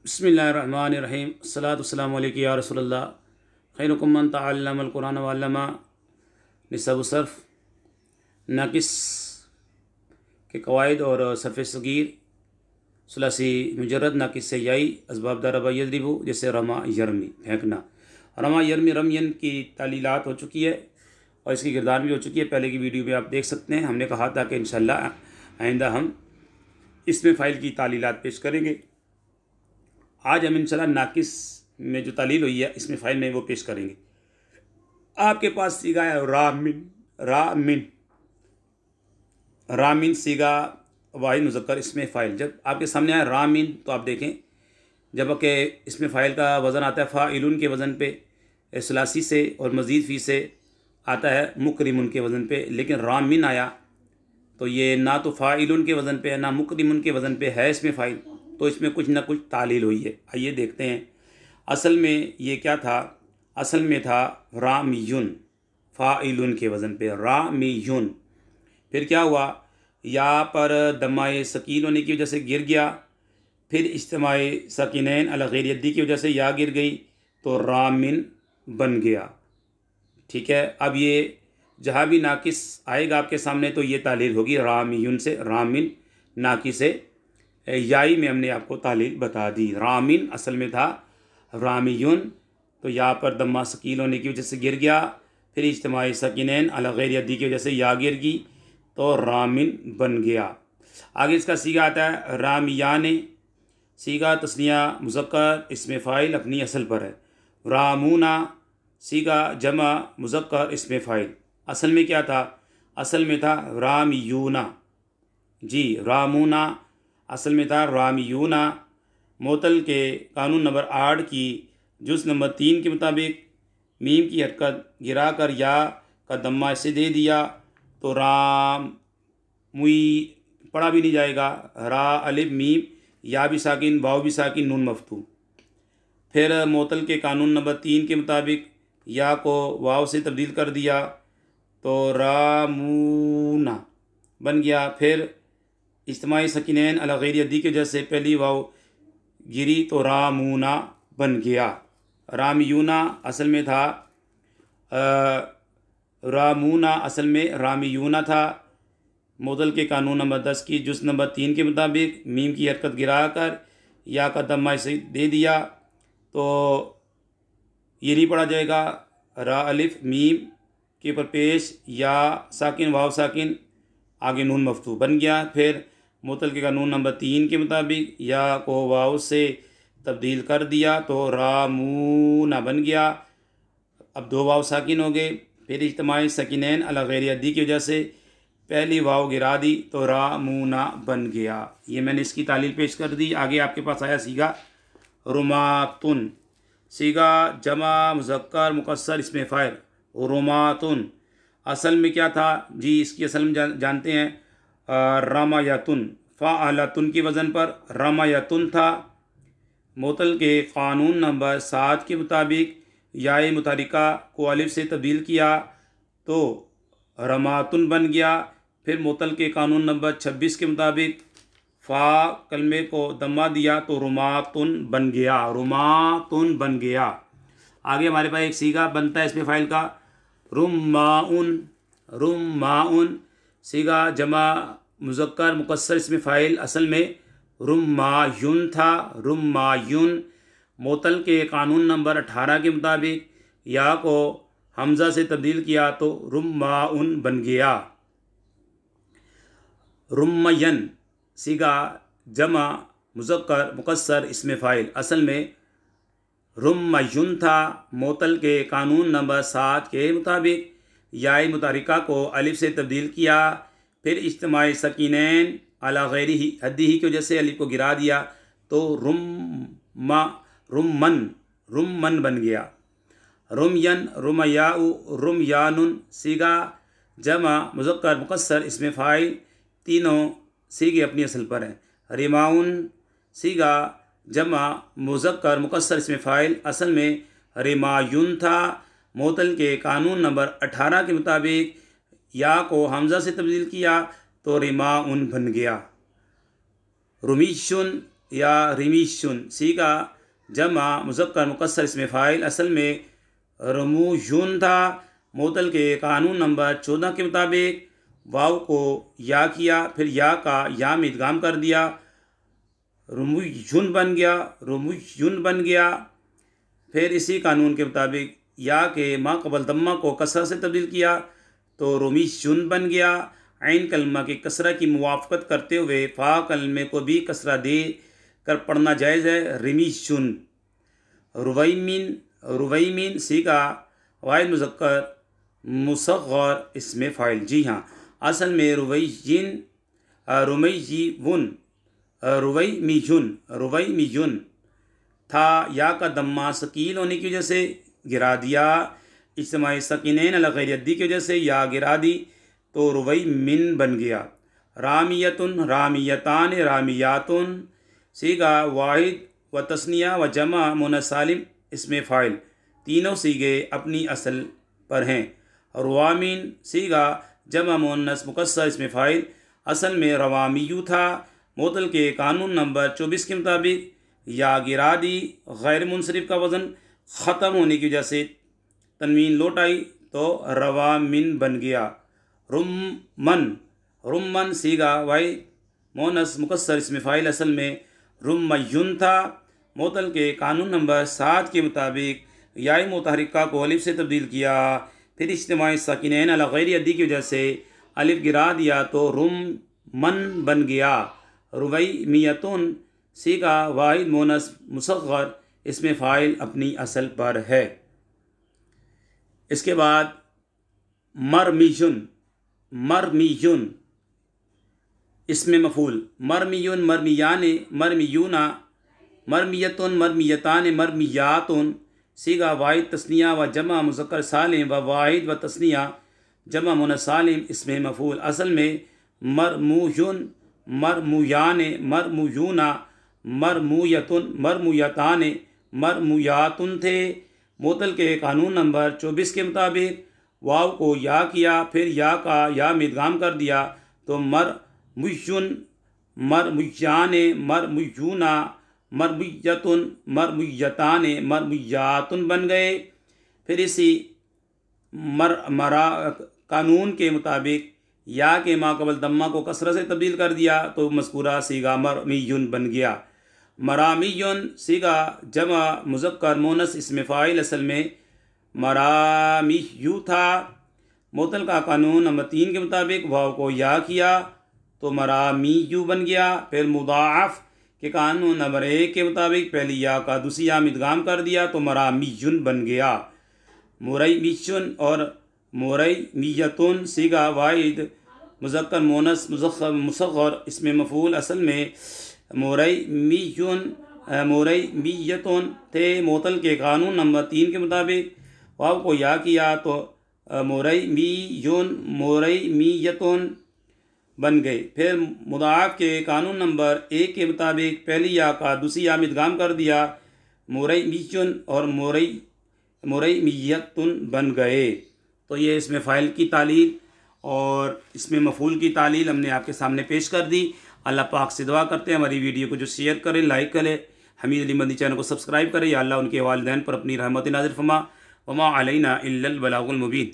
बिस्मिल्लाहिर्रहमानिर्रहीम अस्सलातु वस्सलामु अलैका या रसूलल्लाह खैरुकुम मन तअल्लमल कुरान व अल्लमा। निसब सर्फ़ नाकिस के कवायद और सर्फ़ सगीर सुलासी मुजर्रद नाकिस से याई असबाब दरबा यजरिबु, जैसे रमा यरमी फेंकना, रमा यरमी रमयन की तालीलात हो चुकी है और इसकी गिरदान भी हो चुकी है। पहले की वीडियो में आप देख सकते हैं। हमने कहा था कि इंशाअल्लाह आइंदा हम इसमें फ़ाइल की तालीलात पेश करेंगे। आज हम इंशाअल्लाह नाकिस में जो तालील हुई है इसमें फ़ाइल में वो पेश करेंगे। आपके पास सीगा है रामिन, रामिन, रामिन सीगा वाहिद मुज़क्कर इसमें फ़ाइल। जब आपके सामने आए रामिन तो आप देखें, जब के इसमें फ़ाइल का वज़न आता है फ़ाइलुन के वज़न पे सलासी से और मज़ीद फ़ी से आता है मुकरिमुन के वज़न पे, लेकिन रामिन आया तो ये ना तो फ़ाइलुन के वज़न पे है ना मुकरिमुन के वज़न पे है इसमें फ़ाइल, तो इसमें कुछ ना कुछ तालील हुई है। आइए देखते हैं असल में ये क्या था। असल में था रामियुन, फ़ाइलुन के वज़न पे रामियुन। फिर क्या हुआ, या पर दमाए सकीन होने की वजह से गिर गया, फिर इज्तिमाए सकीनैन अला गैर यद्दी की वजह से या गिर गई तो रामिन बन गया। ठीक है, अब ये जहाँ भी नाकिस आएगा आपके सामने तो ये तालील होगी रामियुन से, रामिन नाकिस से याई में हमने आपको तालील बता दी। रामिन असल में था रामियुन, तो यहाँ पर दम्मा सकील होने की वजह से गिर गया, फिर इज्तिमाई सकीनैन अला गैर यद्दी की वजह से या गिर गई तो रामिन बन गया। आगे इसका सीगा आता है रामियाने, सीगा तस्निया मुज़क्कर इसमें फ़ाइल अपनी असल पर है। रामूना सीगा जमा मुज़क्कर इसमें फ़ाइल। असल में क्या था, असल में था रामियूना, जी रामूना असल में था रामियूना। मोतल के कानून नंबर 8 की जुज़ नंबर 3 के मुताबिक मीम की हरकत गिरा कर या का दम्मा इसे दे दिया तो राम मुई पढ़ा भी नहीं जाएगा। रा अलिफ मीम या भी साकिन वाव भी साकिन नून मफ्तू। फिर मोतल के कानून नंबर 3 के मुताबिक या को वाव से तब्दील कर दिया तो रामूना बन गया। फिर इज्तिमाई सकीनैन अला गैर यद्दी की वजह से पहली वाव गिरी तो रामूना बन गया। रामियूना असल में था रामूना असल में रामियूना था। मोदल के कानून नंबर 10 की जुज़ नंबर 3 के मुताबिक मीम की हरकत गिरा कर या का दम्मा इसे दे दिया तो ये नहीं पढ़ा जाएगा। रा अलिफ मीम के ऊपर पेश या साकिन वाव साकिन आगे नून मफ्तू बन गया। फिर मोतल के कानून नंबर 3 के मुताबिक या को वाव से तब्दील कर दिया तो रामूना बन गया। अब दो वाव साकिन हो गए। फिर इज्तिमाई सकीनैन अला गैर यद्दी की वजह से पहली वाव गिरा दी तो रामूना बन गया। ये मैंने इसकी तालील पेश कर दी। आगे आपके पास आया सीगा रुमातुन, सीगा जमा मुज़क्कर मुकस्सर इसमें फ़ाइल रुमातुन। असल में क्या था जी, इसकी असल में जानते हैं रमायतुन, फ़ाअलतुन की वज़न पर रमायतुन था। मोतल के क़ानून नंबर 7 के मुताबिक याए मुतारिका को अलिफ से तब्दील किया तो रमातुन बन गया। फिर मोतल के कानून नंबर 26 के मुताबिक फ़ा कलमे को दम्मा दिया तो रुमातुन बन गया, रुमातुन बन गया। आगे हमारे पास एक सीगा बनता है इसमें फ़ाइल का रुम्माउन, रुम्माउन सीगा जमा मुज़क्कर मुकस्सर इसमें फ़ाइल असल में रुम्मायुन था, रुम्मायुन। मोतल के कानून नंबर 18 के मुताबिक या को हमज़ा से तब्दील किया तो रुम्माउन बन गया। रुम्मयन सीगा जमा मुज़क्कर मुकस्सर इसमें फ़ाइल असल में रुम्मयुन था। मोतल के कानून नंबर 7 के मुताबिक याए मुतारिका को अलिफ से तब्दील किया, फिर इज्तिमाई सकीनैन अला गैर यद्दी की वजह से अलिफ को गिरा दिया तो रुम्मन बन गया। रुमयन रुमयाउ रुमयानुन सीगा जमा मुज़क्कर मुकस्सर इसमें फ़ाइल तीनों सीगे अपनी असल पर हैं। रिमाउन सीगा जमा मुज़क्कर मुकस्सर इसमें फ़ाइल असल में रिमायुन था। मोतल के कानून नंबर 18 के मुताबिक या को हमज़ा से तब्दील किया तो रिमाउन बन गया। रुमीशुन या रिमीशुन, सी का जमा मुज़क्कर मुकस्सर इसमें फ़ाइल असल में रमूयुन था। मोतल के कानून नंबर 14 के मुताबिक वाव को या किया, फिर या का या में इदगाम कर दिया, रमूयुन बन गया, रमूयुन बन गया। फिर इसी कानून के मुताबिक या के मा कबल दम्मा को कसरा से तब्दील किया तो रमीशुन बन गया। ऐन कलमा के कसरा की मुवाफ़क़त करते हुए फ़ा कलमे को भी कसरा दे कर पढ़ना जायज़ है, रिमीशुन। रुवैमिन, रुवैमिन सी का वाहिद मुज़क्कर मुसग़्ग़र इसमें फ़ाइल। जी हाँ, असल में रुवैयिन, रुमैयिवुन, रुवैमियुन, रुवैमियुन था। या का दम्मा सकील होने की वजह से गिरा दिया, इज्तिमाई सकीनैन अला गैर यद्दी की वजह से या गिरा दी तो रुवैमिन बन गया। रामियतुन, रामियतान, रामियातुन सीगा वाहिद व तस्निया व जमा मुअन्नस सालिम इसमें फ़ाइल। तीनों सीगे अपनी असल पर हैं। रवामीन सीगा जमा मुअन्नस मुकस्सर इसमें फ़ाइल असल में रवामियु था। मोतल के कानून नंबर 24 के मुताबिक या गिरा दी, गैर मुनसरिफ का वज़न ख़त्म होने की वजह से तनवीन लौट आई तो रवामिन बन गया। रुम्मन, रुम्मन सीगा वाई मोनस मुकस्सर इसमें फ़ाइल असल में रुम्मयुन था। मोतल के कानून नंबर 7 के मुताबिक याई मुतहरिका को अलिफ से तब्दील किया, फिर इज्तिमाई साकिनैन अला गैर यद्दी की वजह से अलिफ गिरा दिया तो रुम्मन बन गया। रुवैमियतुन सी का वाहिद मोनस मुसग़्ग़र इसमें फ़ाइल अपनी असल पर है। इसके बाद मरमीयुन, मरमीयुन इसमें मफ़ूल, मरमीयुन, मरमियाने, मरमियूना, मरमियतुन, मरमियतान, मरमियातुन सीगा वाहिद तस्निया व जमा मुज़क्कर सालिम व वाहिद व तस्निया जमा मुअन्नस सालिम इसमें मफ़ूल असल में मरमूयुन, मरमुयाने, मरमुयूना, मरमुयतुन, मरमुयतान, मरमुयातुन थे। मोतल के कानून नंबर 24 के मुताबिक वाव को या किया, फिर या का या में इदगाम कर दिया तो मरमुयुन, मरमुयाने, मरमुयूना, मरमुयतुन, मरमुयतान, मरमुयातुन बन गए। फिर इसी मरा कानून के मुताबिक या के माक़बल दम्मा को कसरा से तब्दील कर दिया तो मज़कूरा सीगा मरमीयुन बन गया। मरामीयुन सीगा जमा मुज़क्कर मोनस इसमें फ़ाइल असल में मरामीयु था। मोतल का कानून नंबर 3 के मुताबिक वाव को या किया तो मरामीयु बन गया। फिर मुदाफ़ के कानून नंबर 1 के मुताबिक पहली या का दूसरी या में इदगाम कर दिया तो मरामीयुन बन गया। मुरैमियुन और मुरैमियतुन सीगा वाहिद मुज़क्कर मोनस मुसग़्ग़र इसमें मफ़ूल असल में मुरैमियुन, मुरैमियतुन थे। मोतल के कानून नंबर 3 के मुताबिक वाव को या किया तो मुरैमियुन, मुरैमियतुन बन गए। फिर मुदाफ़ के कानून नंबर 1 के मुताबिक पहली या का दूसरी या में इदगाम कर दिया, मुरैमियुन और मुरैमियतुन बन गए। तो ये इसमें फ़ाइल की तालील और इसमें मफ़ूल की तालील हमने आपके सामने पेश कर दी। अल्लाह पाक से दुआ करते हैं हमारी वीडियो को जो शेयर करें, लाइक करें, हमीद अली मदनी चैनल को सब्सक्राइब करें। या अल्लाह उनके वालिदैन पर अपनी रहमत नाज़िल फरमा। वमा अलैना इल्लल बलागुल मुबीन।